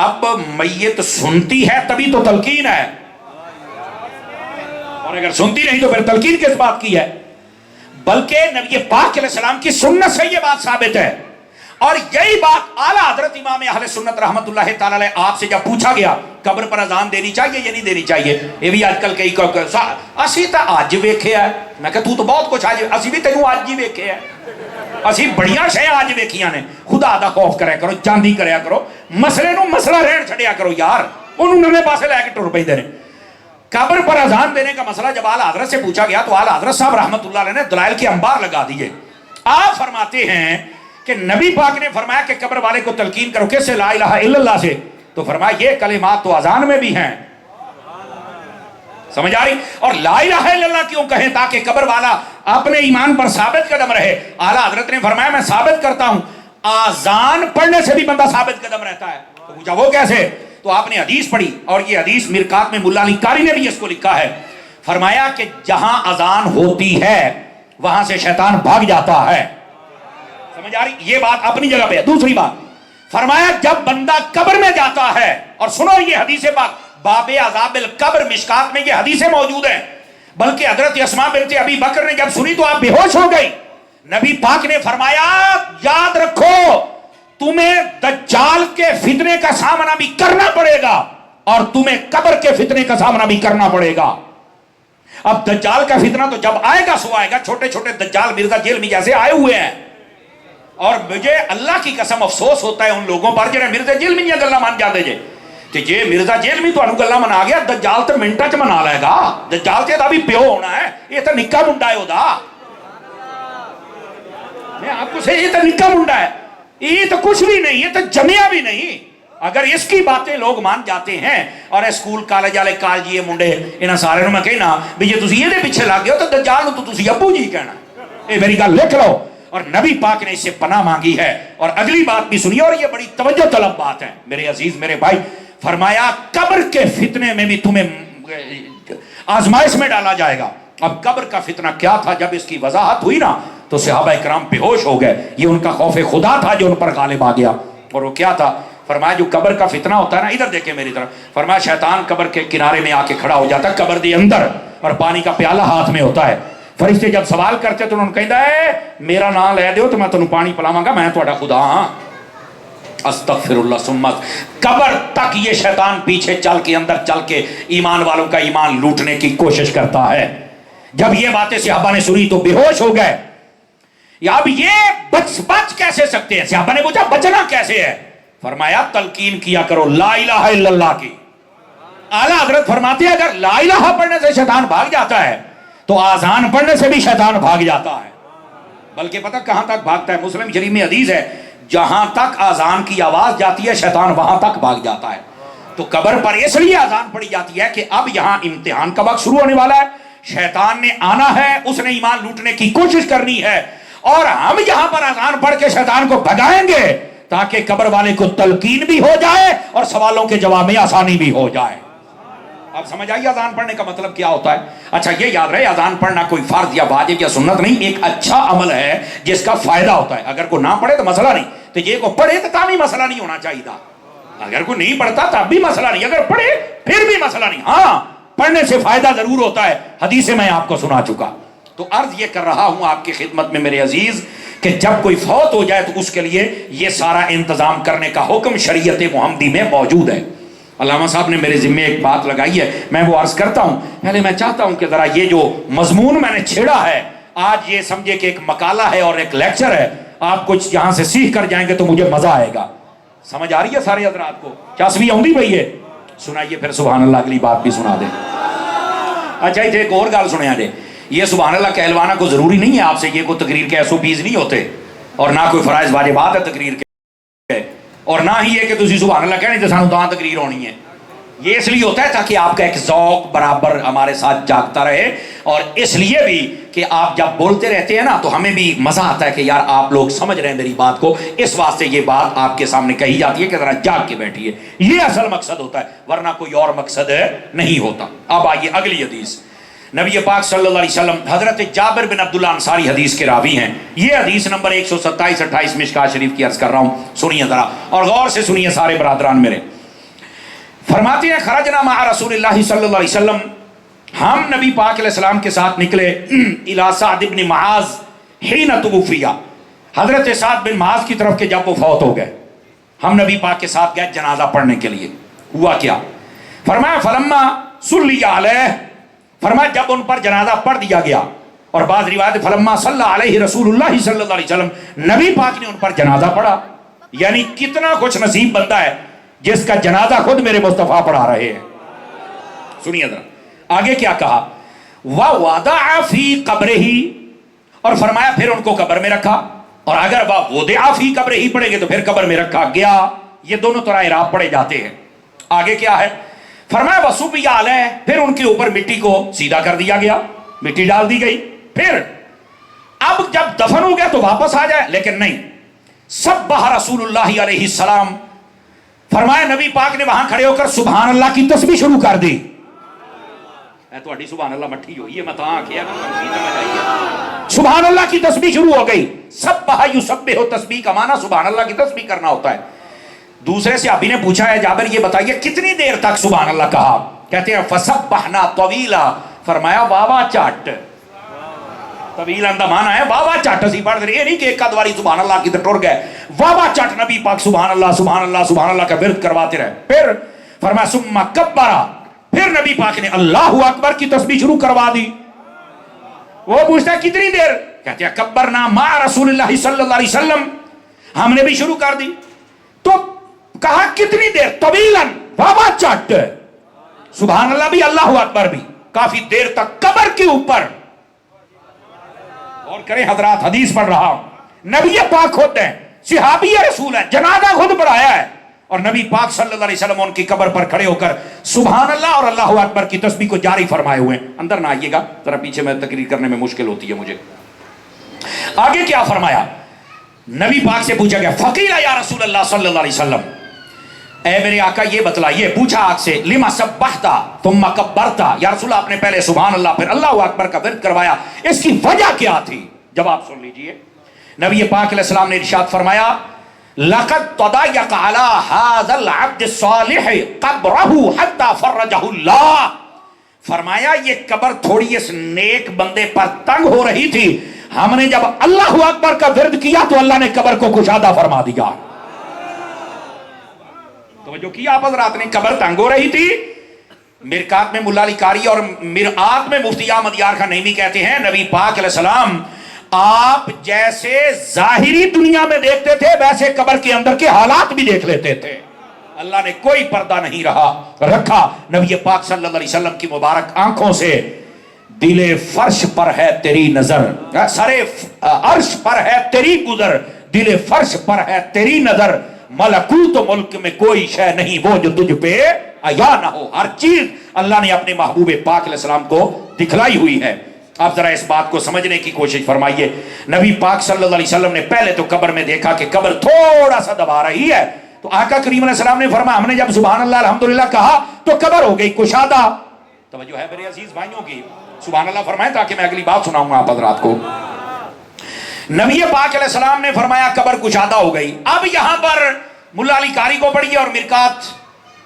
اب میت سنتی ہے تبھی تو تلقین ہے، اور اگر سنتی نہیں تو پھر تلقین کس بات کی ہے؟ بلکہ نبی پاک علیہ السلام کی سنت سے یہ بات ثابت ہے، اور یہی بات اعلیٰ حضرت امام اہل سنت رحمت اللہ تعالی علیہ آپ سے جب پوچھا گیا قبر پر اذان دینی چاہیے یا نہیں دینی چاہیے، یہ بھی آج کل کئی اسی تو اج ویکھیا ہے، میں کہ تو بہت کچھ آج اسی بھی تینوں اج ہی ویکھیا ہے، اسی بڑیاں شے آج ویکھیاں نے، خدا دا خوف کریا کرو، چاندی کریا کرو، مسئلے نو مسئلہ رہن چھڑیا کرو یار، انہوں نویں پاسے لے کے ٹر پیندے نے۔ قبر پر اذان دینے کا مسئلہ جب اعلیٰ حضرت سے پوچھا گیا تو اعلیٰ حضرت صاحب رحمت اللہ علیہ نے دلائل کے انبار لگا دیے۔ آپ فرماتے ہیں کہ نبی پاک نے فرمایا کہ قبر والے کو تلقین کرو، کس سے؟ لا الہ الا اللہ سے، تو فرمایا یہ کلمات تو اذان میں بھی ہیں، سمجھ آ رہی؟ اور لا الہ الا اللہ کیوں کہیں؟ تاکہ قبر والا اپنے ایمان پر ثابت قدم رہے۔ اعلیٰ حضرت نے فرمایا میں ثابت کرتا ہوں اذان پڑھنے سے بھی بندہ ثابت قدم رہتا ہے۔ تو پوچھا وہ کیسے؟ تو آپ نے حدیث پڑھی، اور یہ حدیث مرکات میں ملا علی قاری نے بھی اس کو لکھا ہے، فرمایا کہ جہاں اذان ہوتی ہے وہاں سے شیطان بھاگ جاتا ہے، سمجھ آ رہی؟ یہ بات اپنی جگہ پہ ہے۔ دوسری بات فرمایا جب بندہ قبر میں جاتا ہے، اور سنو یہ حدیث پاک باب عذاب القبر مشکات میں یہ حدیثیں موجود ہیں، بلکہ حضرت اسماء بنت ابی بکر نے جب سنی تو آپ بے ہوش ہو گئی۔ نبی پاک نے فرمایا یاد رکھو تمہیں دجال کے فتنے کا سامنا بھی کرنا پڑے گا، اور تمہیں قبر کے فتنے کا سامنا بھی کرنا پڑے گا۔ اب دجال کا فتنہ تو جب آئے گا سو آئے گا، چھوٹے چھوٹے دجال مرزا جیل میں جیسے آئے ہوئے ہیں، اور مجھے اللہ کی قسم افسوس ہوتا ہے ان لوگوں پر جنہیں مرزا جیل میں گلا مان جاتے جے کہ جے مرزا جیل میں تو گلا منا گیا، دجال تو منٹا چ منا لے گا، دجال تے دا بھی پیو ہونا ہے، یہ تو نکا منڈا ہے دا، میں آپ کو سے یہ تو نکا منڈا ہے، یہ تو کچھ بھی نہیں، یہ تو جمعہ بھی نہیں۔ اگر اس کی باتیں لوگ مان جاتے ہیں، اور اسکول کالج والے کالجی منڈے انہاں سارے نو میں کہنا بھی جے تسی یہ پیچھے لگ گئے ہو تو دجال نو تو تسی ابو جی کہنا، اے میری گل لکھ لو۔ اور نبی پاک نے اس سے پناہ مانگی ہے، اور اگلی بات بھی سنی، اور یہ بڑی توجہ طلب بات ہے میرے عزیز میرے بھائی، فرمایا قبر کے فتنے میں بھی تمہیں آزمائش میں ڈالا جائے گا۔ اب قبر کا فتنہ کیا تھا جب اس کی وضاحت ہوئی نا تو صحابہ اکرام بے ہوش ہو گئے، یہ ان کا خوف خدا تھا جو ان پر غالب آ گیا۔ اور وہ کیا تھا؟ فرمایا جو قبر کا فتنہ ہوتا ہے نا، ادھر دیکھیں میری طرف، فرمایا شیطان قبر کے کنارے میں آ کے کھڑا ہو جاتا ہے قبر دے اندر، اور پانی کا پیالہ ہاتھ میں ہوتا ہے۔ فرشتے جب سوال کرتے تو انہوں نے کہا ہے میرا نام لے دیو تو میں تنوں پانی پلاواں گا، میں تہاڈا خدا ہاں۔ استغفر اللہ سمت، قبر تک یہ شیطان پیچھے چل کے اندر چل کے ایمان والوں کا ایمان لوٹنے کی کوشش کرتا ہے۔ جب یہ باتیں صحابہ نے سنی تو بے ہوش ہو گئے، یا اب یہ بچ کیسے سکتے ہیں؟ صحابہ نے پوچھا بچنا کیسے ہے؟ فرمایا تلقین کیا کرو لا الہ الا اللہ کی۔ اعلیٰ حضرت فرماتے ہیں اگر لا الہ پڑھنے سے شیطان بھاگ جاتا ہے تو آذان پڑھنے سے بھی شیطان بھاگ جاتا ہے، بلکہ پتہ کہاں تک بھاگتا ہے؟ مسلم شریف میں حدیث ہے جہاں تک آذان کی آواز جاتی ہے شیطان وہاں تک بھاگ جاتا ہے۔ تو قبر پر اس لیے آذان پڑھی جاتی ہے کہ اب یہاں امتحان کا وقت شروع ہونے والا ہے، شیطان نے آنا ہے، اس نے ایمان لوٹنے کی کوشش کرنی ہے، اور ہم یہاں پر آذان پڑھ کے شیطان کو بھگائیں گے تاکہ قبر والے کو تلقین بھی ہو جائے اور سوالوں کے جواب میں آسانی بھی ہو جائے۔ اب سمجھ آئیے اذان پڑھنے کا مطلب کیا ہوتا ہے؟ اچھا یہ یاد رہے اذان پڑھنا کوئی فرض یا واجب یا سنت نہیں، ایک اچھا عمل ہے جس کا فائدہ ہوتا ہے۔ اگر کوئی نہ پڑھے تو مسئلہ نہیں، تو یہ کو پڑھے تو تب بھی مسئلہ نہیں ہونا چاہیے تھا، اگر کوئی نہیں پڑھتا تب بھی مسئلہ نہیں، اگر پڑھے پھر بھی مسئلہ نہیں۔ ہاں پڑھنے سے فائدہ ضرور ہوتا ہے، حدیثیں میں آپ کو سنا چکا۔ تو عرض یہ کر رہا ہوں آپ کی خدمت میں میرے عزیز کہ جب کوئی فوت ہو جائے تو اس کے لیے یہ سارا انتظام کرنے کا حکم شریعت محمدی میں موجود ہے۔ علامہ صاحب نے میرے ذمہ ایک بات لگائی ہے، میں وہ عرض کرتا ہوں۔ پہلے میں چاہتا ہوں کہ ذرا یہ جو مضمون میں نے چھیڑا ہے آج، یہ سمجھے کہ ایک مقالہ ہے اور ایک لیکچر ہے، آپ کچھ یہاں سے سیکھ کر جائیں گے تو مجھے مزہ آئے گا۔ سمجھ آ رہی ہے سارے حضرات کو؟ چسبی آؤندی بھئی ہے؟ سنائیے پھر سبحان اللہ، اگلی بات بھی سنا دیں۔ اچھا یہ ایک اور گل سنیا جے، یہ سبحان اللہ کہلوانا کو ضروری نہیں ہے آپ سے، یہ کوئی تقریر کے SOPs نہیں ہوتے، اور نہ کوئی فرائض واجبات ہے تقریر کے، اور نہ ہی ہے کہ تسی سبحان اللہ کہنے تے سانو تاں تقریر ہونی ہے۔ یہ اس لیے ہوتا ہے تاکہ آپ کا ایک ذوق برابر ہمارے ساتھ جاگتا رہے، اور اس لیے بھی کہ آپ جب بولتے رہتے ہیں نا تو ہمیں بھی مزہ آتا ہے کہ یار آپ لوگ سمجھ رہے ہیں میری بات کو، اس واسطے یہ بات آپ کے سامنے کہی جاتی ہے کہ ذرا جاگ کے بیٹھیے، یہ اصل مقصد ہوتا ہے، ورنہ کوئی اور مقصد نہیں ہوتا۔ اب آئیے اگلی حدیث، نبی پاک صلی اللہ علیہ وسلم، حضرت جابر بن عبداللہ انصاری حدیث کے راوی ہیں، یہ حدیث نمبر 127-28 مشکات شریف کی عرض کر رہا ہوں، سنیے ذرا اور غور سے سنیے سارے برادران میرے۔ فرماتے ہیں خرجنا مع رسول اللہ صلی اللہ علیہ وسلم، ہم نبی پاک علیہ السلام کے ساتھ نکلے الی سعد بن معاذ حین توفی، حضرت سعد بن معاذ کی طرف کے جب وہ فوت ہو گئے، ہم نبی پاک کے ساتھ گئے جنازہ پڑھنے کے لیے۔ ہوا کیا؟ فرمایا فلما صلی علیہ، فرمایا جب ان پر جنازہ پڑھ دیا گیا، اور بعض روایت فلما صلی علیہ رسول اللہ صلی اللہ علیہ وسلم، نبی پاک نے ان پر جنازہ پڑھا۔ یعنی کتنا خوش نصیب بندہ ہے جس کا جنازہ خود میرے مصطفیٰ پڑھا رہے ہیں۔ سنیے ذرا آگے کیا کہا، وَوَضَعَ فِي قَبْرِهِ، اور فرمایا پھر ان کو قبر میں رکھا، اور اگر وَوَضَعَ فِي قَبْرِهِ پڑھیں گے تو پھر قبر میں رکھا گیا، یہ دونوں طرح اعراب پڑھے جاتے ہیں۔ آگے کیا ہے؟ فرمایا وَصُبِّیَ عَلَیْهِ، پھر ان کے اوپر مٹی کو سیدھا کر دیا گیا، مٹی ڈال دی گئی۔ پھر اب جب دفن ہو گیا تو واپس آ جائے، لیکن نہیں، سبح رسول اللہ علیہ السلام، فرمایا نبی پاک نے وہاں کھڑے ہو کر سبحان اللہ کی تسبیح شروع کر دی۔ تھوڑی سبحان اللہ مٹھی ہوئی ہے، میں تاں کیا سبحان اللہ کی تسبیح شروع ہو گئی۔ سبح یسبح، تسبیح کا معنی سبحان اللہ کی تسبیح کرنا ہوتا ہے۔ دوسرے صحابی نے پوچھا ہے جابر یہ بتائیے کتنی دیر تک سبحان اللہ کہا؟ کہتے ہیں فسبحنا طویلا، فرمایا واوا چاٹ، طویل اندہ مانا ہے واوا چاٹ، اسی پڑھ رہی ہے نہیں کہ ایک آدھ واری سبحان اللہ کی ٹر گئے، واوا چاٹ نبی پاک سبحان اللہ سبحان اللہ سبحان اللہ کا ورد کرواتے رہے۔ پھر فرمایا ثم کبرا، پھر نبی پاک نے اللہ اکبر کی تسبیح شروع کروا دی۔ وہ پوچھتا ہے کتنی دیر؟ کہتے ہیں کبرنا مع رسول اللہ صلی اللہ علیہ وسلم، ہم نے بھی شروع کر دی۔ تو کہا کتنی دیر؟ طویلاً، واوا چاٹ، سبحان اللہ بھی اللہ اکبر بھی، کافی دیر تک قبر کے اوپر۔ اور کریں حضرات، حدیث پڑھ رہا ہوں، نبی پاک خود ہیں، صحابی رسول ہیں، جنازہ خود پڑھایا ہے، اور نبی پاک صلی اللہ علیہ وسلم ان کی قبر پر کھڑے ہو کر سبحان اللہ اور اللہ اکبر کی تسبیح کو جاری فرمائے ہوئے ہیں۔ اندر نہ آئیے گا ذرا، پیچھے میں تقریر کرنے میں مشکل ہوتی ہے مجھے۔ آگے کیا فرمایا؟ نبی پاک سے پوچھا گیا فقیل یا رسول اللہ صلی اللہ علیہ وسلم، اے میرے آقا یہ بتلائیے، پوچھا آگ سے لما سبحتا ثم کبرتا، یا رسول آپ نے پہلے سبحان اللہ پھر اللہ اکبر کا ورد کروایا، اس کی وجہ کیا تھی؟ جواب سن لیجئے۔ نبی پاک علیہ السلام نے ارشاد فرمایا لقد تضيق على هذا العبد الصالح قبره حتى فرجه اللہ، فرمایا یہ قبر تھوڑی اس نیک بندے پر تنگ ہو رہی تھی، ہم نے جب اللہ اکبر کا ورد کیا تو اللہ نے قبر کو کشادہ فرما دیا۔ توجہ کیا آپ حضرات نے؟ قبر تنگ ہو رہی تھی۔ مرکات میں ملا علی قاری اور مرآت میں مفتی احمد یار خان نعیمی کہتے ہیں نبی پاک علیہ السلام آپ جیسے ظاہری دنیا میں دیکھتے تھے ویسے قبر کے اندر کے حالات بھی دیکھ لیتے تھے۔ اللہ نے کوئی پردہ نہیں رکھا نبی پاک صلی اللہ علیہ وسلم کی مبارک آنکھوں سے دل فرش پر ہے تیری نظر، سر عرش پر ہے تیری گزر، دل فرش پر ہے تیری نظر، ملکوت و ملک میں کوئی شے نہیں وہ جو تجھ پہ عیا نہ ہو۔ ہر چیز اللہ نے اپنے محبوب پاک علیہ السلام کو دکھلائی ہوئی ہے۔ آپ ذرا اس بات کو سمجھنے کی کوشش فرمائیے۔ نبی پاک صلی اللہ علیہ وسلم نے پہلے تو قبر میں دیکھا کہ قبر تھوڑا سا دبا رہی ہے، تو آقا کریم علیہ السلام نے فرمایا ہم نے جب سبحان اللہ الحمدللہ کہا تو قبر ہو گئی کشادہ۔ توجہ ہے میرے عزیز بھائیوں کی؟ سبحان اللہ فرمائیں تاکہ میں اگلی بات سناؤں گا آپ حضرات کو۔ نبی پاک علیہ السلام نے فرمایا قبر کشادہ ہو گئی۔ اب یہاں پر ملا علی قاری کو پڑھیے اور مرکات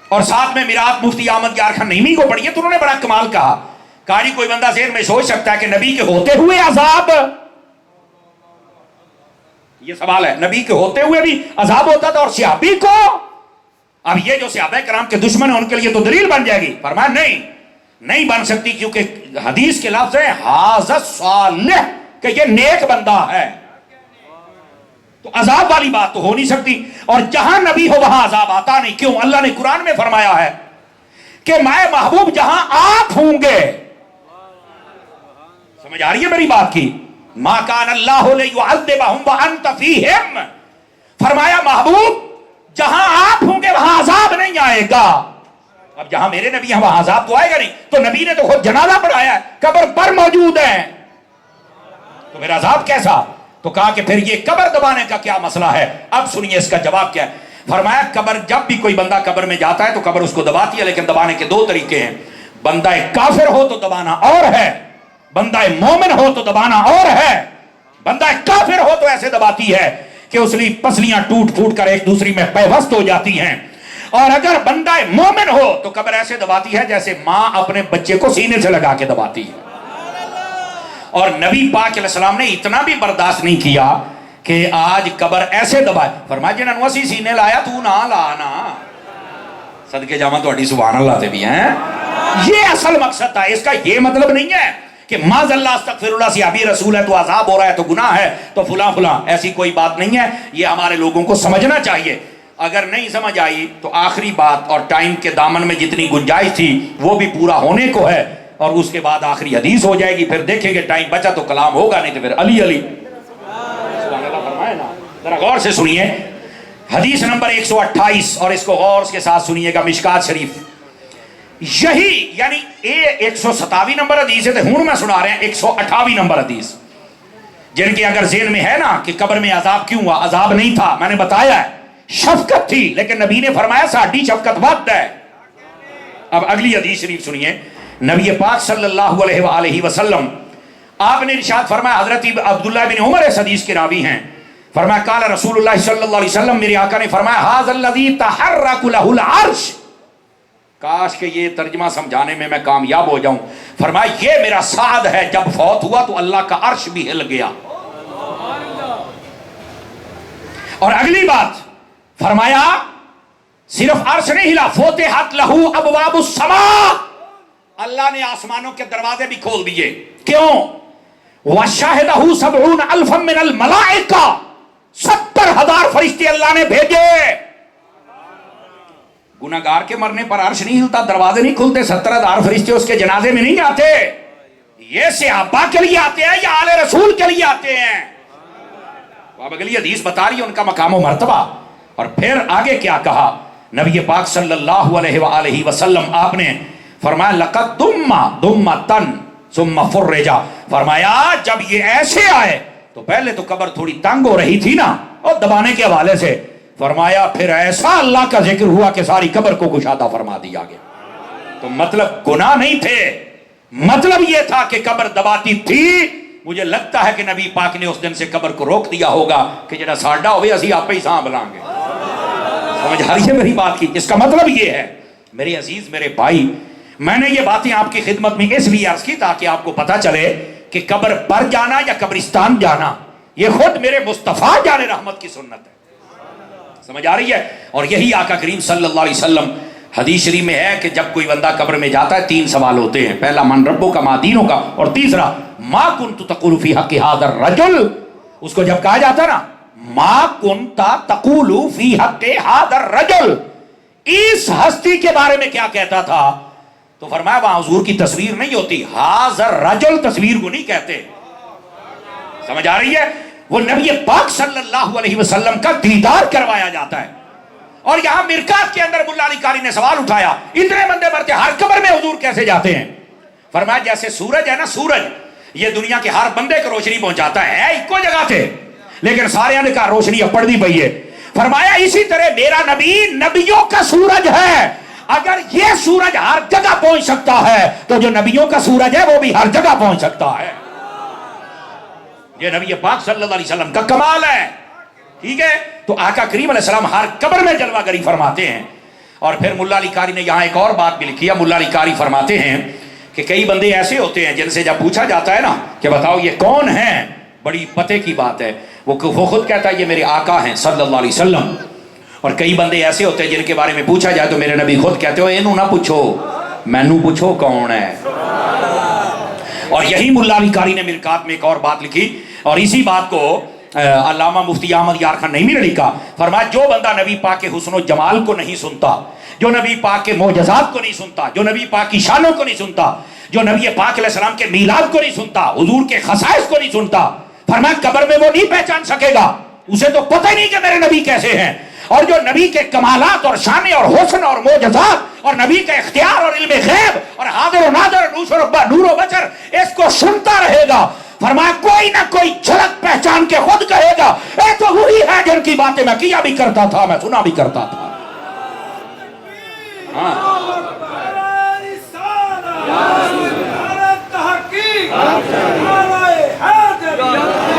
اور ساتھ میں میرات مفتی احمد یار خان نعیمی کو پڑھیے، تو انہوں نے بڑا کمال کہا۔ قاری کوئی بندہ ذہن میں سوچ سکتا ہے کہ نبی کے ہوتے ہوئے عذاب، یہ سوال ہے، نبی کے ہوتے ہوئے بھی عذاب ہوتا تھا اور صحابی کو؟ اب یہ جو صحابہ کرام کے دشمن ہیں ان کے لیے تو دلیل بن جائے گی۔ فرمایا نہیں بن سکتی، کیونکہ حدیث کے لفظ ہیں ھذا صالح، کہ یہ نیک بندہ ہے، تو عذاب والی بات تو ہو نہیں سکتی۔ اور جہاں نبی ہو وہاں عذاب آتا نہیں، کیوں؟ اللہ نے قرآن میں فرمایا ہے کہ میں محبوب جہاں آپ ہوں گے، سمجھ آ رہی ہے میری بات کی؟ ما کان اللہ لیعذبہم وانت فیہم، فرمایا محبوب جہاں آپ ہوں گے وہاں عذاب نہیں آئے گا۔ اب جہاں میرے نبی ہیں وہاں عذاب تو آئے گا نہیں، تو نبی نے تو خود جنازہ پڑھایا ہے، قبر پر موجود ہے، تو میرا عذاب کیسا؟ تو کہا کہ پھر یہ قبر دبانے کا کیا مسئلہ ہے؟ اب سنیے اس کا جواب کیا ہے۔ فرمایا قبر، جب بھی کوئی بندہ قبر میں جاتا ہے تو قبر اس کو دباتی ہے، لیکن دبانے کے دو طریقے ہیں۔ بندہ کافر ہو تو دبانا اور ہے، بندہ مومن ہو تو دبانا اور ہے۔ بندہ کافر ہو تو ایسے دباتی ہے کہ اس کی پسلیاں ٹوٹ پھوٹ کر ایک دوسری میں پیوست ہو جاتی ہیں، اور اگر بندہ مومن ہو تو قبر ایسے دباتی ہے جیسے ماں اپنے بچے کو سینے سے لگا کے دباتی ہے. اور نبی پاک علیہ السلام نے اتنا بھی برداشت نہیں کیا کہ آج قبر ایسے دبائے. فرمایا جنہوں اسی سینے لایا تو نہ لانا. صدقے جاواں تہاڈی سبحان اللہ تے بھی ہیں. یہ اصل مقصد تھا. اس کا یہ مطلب نہیں ہے کہ معاذ اللہ استغفر اللہ صحابی رسول ہے تو عذاب ہو رہا ہے تو گناہ ہے تو فلاں فلاں. ایسی کوئی بات نہیں ہے. یہ ہمارے لوگوں کو سمجھنا چاہیے. اگر نہیں سمجھ آئی تو آخری بات اور ٹائم کے دامن میں جتنی گنجائش تھی وہ بھی پورا ہونے کو ہے اور اس کے بعد آخری حدیث ہو جائے گی. پھر دیکھیں گے ٹائم بچا تو کلام ہوگا نہیں تو پھر علی علی. سبحان اللہ فرمائے نا. ذرا غور سے سنیے حدیث نمبر 128 اور اس کو غور کے ساتھ سنیے گا. مشکات شریف یہی یعنی 127 نمبر حدیث ہے. ہوں میں سنا رہے ہیں 128 نمبر حدیث جن کے اگر ذہن میں ہے نا کہ قبر میں عذاب کیوں ہوا. عذاب نہیں تھا, میں نے بتایا ہے, شفقت تھی, لیکن نبی نے فرمایا ساڈی شفقت ود ہے. اب اگلی حدیث شریف سنیے. نبی پاک صلی اللہ علیہ وآلہ وسلم آپ نے ارشاد فرمایا, حضرت عبداللہ بن عمر اس حدیث کے راوی ہیں, فرمایا قال رسول اللہ صلی اللہ علیہ وسلم, میرے آقا نے فرمایا ھذا الذی تحرک لہ العرش. کاش کہ یہ ترجمہ سمجھانے میں میں کامیاب ہو جاؤں. فرمایا یہ میرا سعد ہے, جب فوت ہوا تو اللہ کا عرش بھی ہل گیا. اور اگلی بات فرمایا صرف عرش نہیں ہلا, فتحت لہ ابواب السماء, اللہ نے آسمانوں کے دروازے بھی کھول دیے. کیوں؟ وشاہدہ سبعون الفا من الملائکہ, 70,000 فرشتے اللہ نے بھیجے. گناہگار کے مرنے پر عرش نہیں ہلتا, دروازے نہیں کھلتے, 70,000 فرشتے اس کے جنازے میں نہیں آتے. یہ صحابہ کے لیے آتے ہیں یا آل رسول کے لیے آتے ہیں. اب اگلی حدیث بتا رہی ہے ان کا مقام و مرتبہ. اور پھر آگے کیا کہا نبی پاک صلی اللہ علیہ وآلہ وسلم, آپ نے فرمایا لقد دمتن ثم فرجا. فرمایا جب یہ ایسے آئے تو پہلے تو قبر تھوڑی تنگ ہو رہی تھی نا, اور دبانے کے حوالے سے, فرمایا پھر ایسا اللہ کا ذکر ہوا کہ ساری قبر کو کشادہ فرما دیا گیا. تو مطلب گناہ نہیں تھے, مطلب یہ تھا کہ قبر دباتی تھی. مجھے لگتا ہے کہ نبی پاک نے اس دن سے قبر کو روک دیا ہوگا کہ جڑا ساڈا ہوئے اسی آپ ہی سانبھ لیں گے. سمجھ آ رہی ہے میری بات کی؟ اس کا مطلب یہ ہے میرے عزیز میرے بھائی, میں نے یہ باتیں آپ کی خدمت میں اس لیے عرض کی تاکہ آپ کو پتا چلے کہ قبر پر جانا یا قبرستان جانا یہ خود میرے مصطفیٰ جان رحمت کی سنت ہے. سمجھ آ رہی ہے؟ اور یہی آقا کریم صلی اللہ علیہ وسلم حدیث شریف میں ہے کہ جب کوئی بندہ قبر میں جاتا ہے 3 سوال ہوتے ہیں. پہلا من ربو کا, ما دینوں کا, اور تیسرا ما کنت تقول فی حق ھذا الرجل. اس کو جب کہا جاتا نا ما کنت تقول فی حق ھذا الرجل, اس ہستی کے بارے میں کیا کہتا تھا, تو فرمایا وہاں حضور کی تصویر نہیں ہوتی, ھذا الرجل تصویر کو نہیں کہتے. سمجھ آ رہی ہے؟ وہ نبی پاک صلی اللہ علیہ وسلم کا دیدار کروایا جاتا ہے. اور یہاں مرکات کے اندر ملا علی قاری نے سوال اٹھایا, اتنے بندے مرتے ہر قبر میں حضور کیسے جاتے ہیں؟ فرمایا جیسے سورج ہے نا, سورج یہ دنیا کے ہر بندے کو روشنی پہنچاتا ہے ایک کو جگہ تھے, لیکن سارے نے کہا روشنی اب پڑ دی پئی ہے. فرمایا اسی طرح میرا نبی نبیوں کا سورج ہے. اگر یہ سورج ہر جگہ پہنچ سکتا ہے تو جو نبیوں کا سورج ہے وہ بھی ہر جگہ پہنچ سکتا ہے. یہ نبی پاک صلی اللہ علیہ وسلم کا کمال ہے. ٹھیک ہے؟ تو آقا کریم علیہ السلام ہر قبر میں جلوہ گری فرماتے ہیں. اور پھر ملا علی قاری نے یہاں ایک اور بات بھی لکھی ہے. ملا علی قاری فرماتے ہیں کہ کئی بندے ایسے ہوتے ہیں جن سے جب پوچھا جاتا ہے نا کہ بتاؤ یہ کون ہیں, بڑی پتے کی بات ہے, وہ خود کہتا ہے یہ میرے آقا ہیں صلی اللہ علیہ وسلم. اور کئی بندے ایسے ہوتے ہیں جن کے بارے میں پوچھا جائے تو میرے نبی خود کہتے ہو انہوں نہ پوچھو, مینوں پوچھو کون ہے. اور یہی ملا علی قاری نے مرکات میں ایک اور بات لکھی, اور اسی بات کو علامہ مفتی احمد یار خان نعیمی نے لکھا. فرمایا جو بندہ نبی پاک کے حسن و جمال کو نہیں سنتا, جو نبی پاک کے معجزات کو نہیں سنتا, جو نبی پاک کی شانوں کو نہیں سنتا, جو نبی پاک علیہ السلام کے میلاد کو نہیں سنتا, حضور کے خصائص کو نہیں سنتا, فرمایا قبر میں وہ نہیں پہچان سکے گا, اسے تو پتہ ہی نہیں کہ میرے نبی کیسے ہیں. اور جو نبی کے کمالات اور شانے اور حسن اور معجزات اور نبی کا اختیار اور علم غیب اور حاضر و ناظر نور و بشر اس کو سنتا رہے گا, فرمایا کوئی نہ کوئی جھلک پہچان کے خود کہے گا اے تو وہی ہے جن کی باتیں میں کیا بھی کرتا تھا, میں سنا بھی کرتا تھا.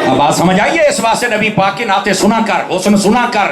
اب بات سمجھ آئیے. اس واسطے نبی پاک کے ناطے سنا کر, حسن سنا کر,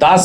10,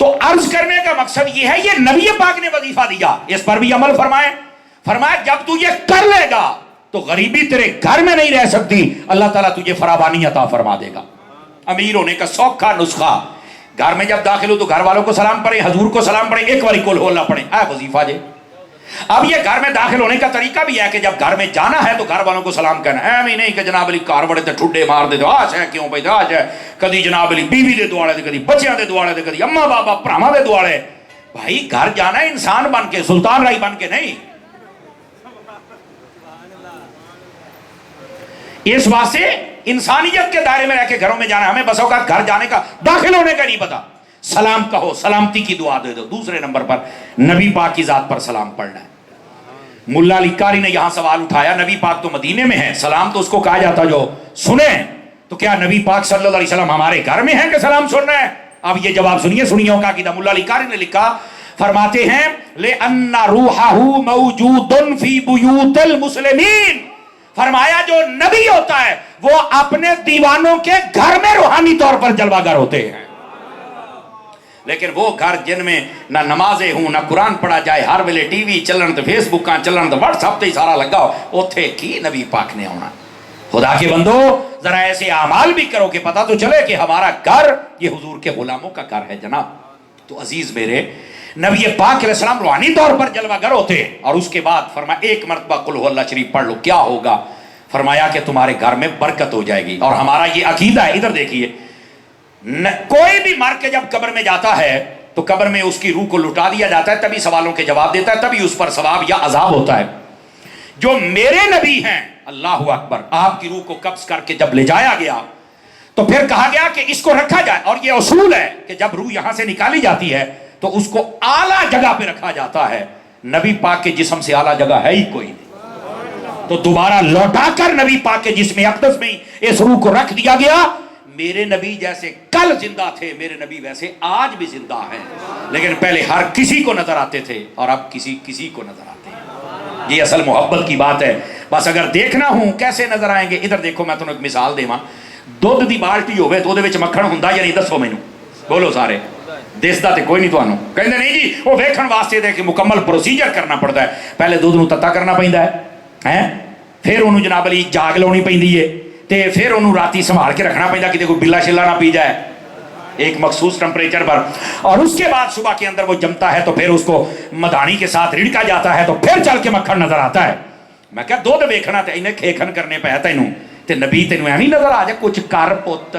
تو عرض کرنے کا مقصد یہ ہے، یہ نبی پاک نے وظیفہ دیا، اس پر بھی عمل فرمائے. فرمایا جب تو یہ کر لے گا تو غریبی تیرے گھر میں نہیں رہ سکتی، اللہ تعالیٰ تجھے فراوانی عطا فرما دے گا. امیر ہونے کا سوکھا نسخہ، گھر میں جب داخل ہو تو گھر والوں کو سلام پڑھیں، حضور کو سلام پڑھیں، ایک باری قل ہو اللہ پڑھیں، وظیفہ جے. اب یہ گھر میں داخل ہونے کا طریقہ بھی ہے کہ جب گھر میں جانا ہے تو گھر والوں کو سلام کرنا ہے. ایویں نہیں کہ جناب علی کار بڑے تے ٹھڈے مار دے تو آج ہے کیوں بھائی آج ہے، کدی جناب علی بیوی دے دوالے دے، کدی بچیاں دے دوالے دے، کدی اماں بابا بھراواں دے دوالے. بھائی گھر جانا ہے انسان بن کے، سلطان رائی بن کے نہیں. اس واسطے انسانیت کے دائرے میں رہ کے گھروں میں جانا. ہمیں بس اوقات گھر جانے کا، داخل ہونے کا نہیں پتا. سلام کہو، سلامتی کی دعا دے دو. دوسرے نمبر پر نبی پاک کی ذات پر سلام پڑھنا ہے. ملا علی قاری نے یہاں سوال اٹھایا، نبی پاک تو مدینے میں ہے، سلام تو اس کو کہا جاتا جو سنیں، تو کیا نبی پاک صلی اللہ علیہ وسلم ہمارے گھر میں ہیں کہ سلام سننا ہے؟ اب یہ جواب سنیے کا عقیدہ. ملا علی قاری نے لکھا، فرماتے ہیں لِأَنَّ رُوحَهُ مَوْجُودٌ فِي بُيُوتِ الْمُسْلِمِينَ. فرمایا جو نبی ہوتا ہے وہ اپنے دیوانوں کے گھر میں روحانی طور پر جلوہ گر ہوتے ہیں. لیکن وہ گھر جن میں نہ نمازیں ہوں، نہ قرآن پڑھا جائے، ہر ویلے ٹی وی چلن تے فیس بکاں چلن تے واٹس ایپ تے سارا لگا ہو، اوتھے کی نبی پاک نے ہونا. خدا کے بندو ذرا ایسے اعمال بھی کرو کہ پتہ تو چلے کہ ہمارا گھر یہ حضور کے غلاموں کا گھر ہے جناب. تو عزیز میرے، نبی پاک علیہ السلام روحانی طور پر جلوہ گر ہوتے. اور اس کے بعد فرمایا ایک مرتبہ قل هو اللہ شریف پڑھ لو، کیا ہوگا؟ فرمایا کہ تمہارے گھر میں برکت ہو جائے گی. اور ہمارا یہ عقیدہ ہے، ادھر دیکھیے، کوئی بھی مر کے جب قبر میں جاتا ہے تو قبر میں اس کی روح کو لٹا دیا جاتا ہے، تبھی سوالوں کے جواب دیتا ہے، تبھی اس پر ثواب یا عذاب ہوتا ہے. جو میرے نبی ہیں، اللہ اکبر، آپ کی روح کو قبض کر کے جب لے جایا گیا تو پھر کہا گیا کہ اس کو رکھا جائے. اور یہ اصول ہے کہ جب روح یہاں سے نکالی جاتی ہے تو اس کو اعلیٰ جگہ پہ رکھا جاتا ہے. نبی پاک کے جسم سے اعلیٰ جگہ ہے ہی کوئی نہیں، تو دوبارہ لوٹا کر نبی پاک کے جسم اقدس میں اس روح کو رکھ دیا گیا. میرے نبی جیسے کل زندہ تھے، میرے نبی ویسے آج بھی زندہ ہیں. لیکن پہلے ہر کسی کو نظر آتے تھے اور اب کسی کو نظر آتے ہیں. یہ اصل محبت کی بات ہے. بس اگر دیکھنا ہوں کیسے نظر آئیں گے، ادھر دیکھو، میں تمہیں ایک مثال دیواں. دودھ دی بالٹی ہوئے تو دے وچ مکھن ہوندا یا نہیں؟ دسو مینوں، بولو سارے. دسدا تے کوئی نہیں تانوں. کہندے نہیں جی وہ ویکھن واسطے تے کہ مکمل پروسیجر کرنا پڑتا ہے. پہلے دودھ نوں تتا کرنا پیندا ہے، پھر انہوں جناب علی جاگ لاؤنی پیندی ہے، تے پھر انہوں راتی سنبھال کے رکھنا پیندا کتے کوئی بلا شلا نہ پی جائے ایک مخصوص ٹمپریچر پر. اور اس کے بعد صبح کے اندر وہ جمتا ہے تو پھر اس کو مدانی کے ساتھ رڑکا جاتا ہے تو پھر چل کے مکھن نظر آتا ہے. میں کہا دودھ ویکھنا تے انہیں کھیکھن کرنے پہ تینوں تے نبی تینوں ایویں نظر آ جائے کچھ کر پت.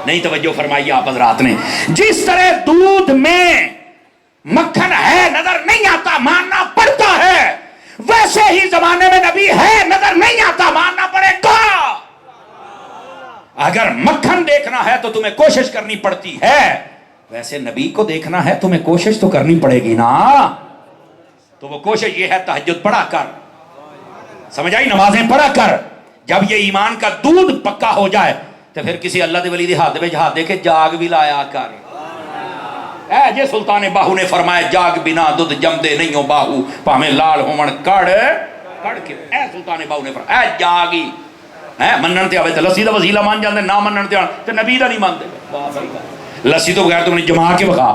نہیں توجہ فرمائی آپ حضرات نے. جس طرح دودھ میں مکھن ہے نظر نہیں آتا، ماننا پڑتا ہے، ویسے ہی زمانے میں نبی ہے نظر نہیں آتا، ماننا پڑے گا. اگر مکھن دیکھنا ہے تو تمہیں کوشش کرنی پڑتی ہے، ویسے نبی کو دیکھنا ہے تمہیں کوشش تو کرنی پڑے گی نا. تو وہ کوشش یہ ہے تہجد پڑھا کر، سمجھ آئی، نمازیں پڑھا کر. جب یہ ایمان کا دودھ پکا ہو جائے تو پھر کسی اللہ دے ولی دے ہاتھ میں ہاتھ دے کے جاگ بھی لایا کر. اے جے سلطان باہو نے فرمایا جاگ بنا دودھ جمدے نہیں ہو باہو، پاویں لال ہون کڑ کے. اے سلطان باہو نے فرمایا اے جاگی منن تے آوے تے لسی دا وسیلہ مان جاندے، نہ منن تے نبی دا نہیں مانتے. لسی تو بغیر تم نے جما کے بخا.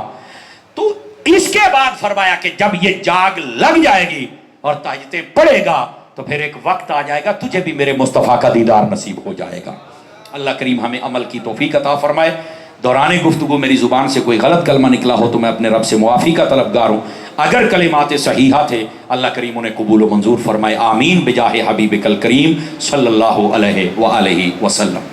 تو اس کے بعد فرمایا کہ جب یہ جاگ لگ جائے گی اور تہجدیں پڑھے گا تو پھر ایک وقت آ جائے گا تجھے بھی میرے مصطفیٰ کا دیدار نصیب ہو جائے گا. اللہ کریم ہمیں عمل کی توفیق عطا فرمائے. دوران گفتگو میری زبان سے کوئی غلط کلمہ نکلا ہو تو میں اپنے رب سے معافی کا طلبگار ہوں. اگر کلمات صحیحہ تھے اللہ کریم انہیں قبول و منظور فرمائے. آمین بجاہ حبیبک الکریم صلی اللہ علیہ وآلہ وسلم.